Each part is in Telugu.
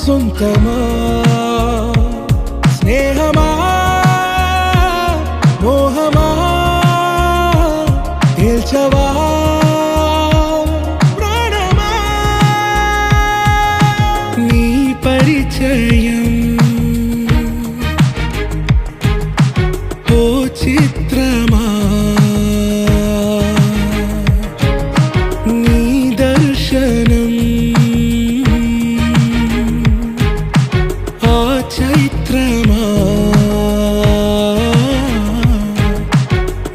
సొంతమా స్నేహమా మోహమా తేల్చవా ప్రాణమా నీ పరిచయం ఓ చిత్రమా నీ దర్శనం ఆ చైత్రమా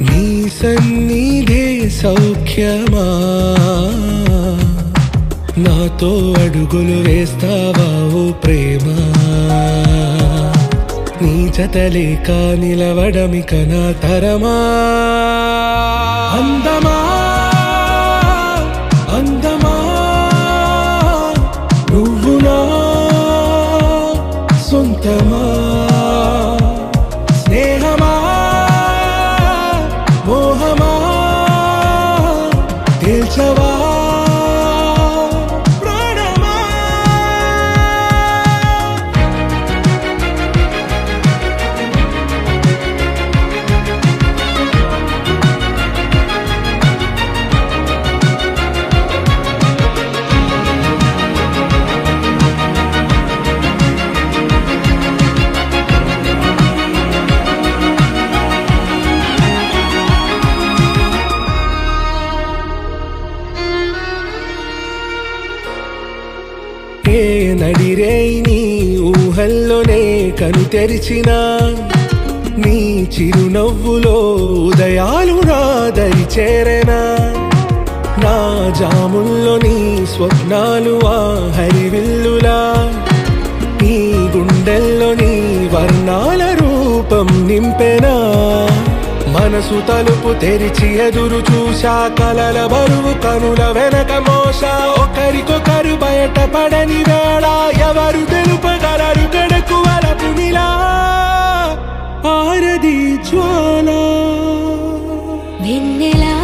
నీ సన్నిధే సౌఖ్యమా నాతో అడుగులు వేస్తావా ఓ ప్రేమ నీ జతలేక నిలవడమిక నా తరమా అందమా అందమా నువ్వు నా సొంతమా స్నేహమా మోహమా తేల్చవా ఏ నడిరే నీ ఊహల్లోనే కను తెరిచిన నీ చిరునవ్వులో ఉదయాలు నా దరి చేరెనా నా జాముల్లో నీ స్వప్నాలు ఆ హరివిల్లులా నీ గుండెల్లో నీ వర్ణాల రూపం నింపెనా మనసు తలుపు తెరిచి ఎదురు చూశా కలల బరువు కనుల వెనక మోసా ఒకరికొకరు బయట పడని వేళ ఎవరు తెలుపగలరు గడకు వలపునిలా ఆరది జ్వాల వెన్నెలా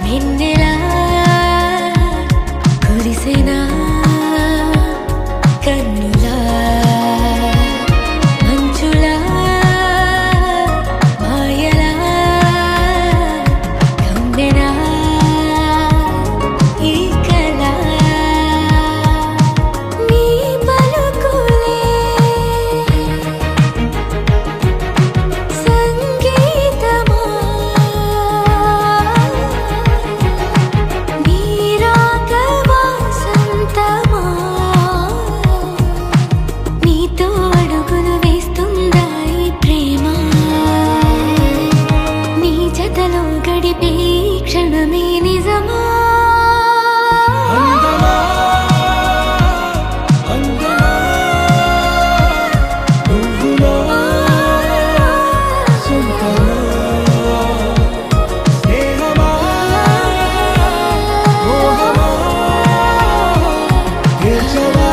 వెన్నెలా కురిసెనా కన్నులా మంచులా మాయలా కమ్మెనా ఈ కళ నీ పలుకులే సంగీతమా నీ రాగవా సంతమా నీతో అడుగులు వేస్తుందా ఈ ప్రేమ నీ జతలో గడిపే ఈ క్షణమే నిజమా అందమా అందమా నువ్వు నా సొంతమా స్నేహమా మోహమా తేల్చవా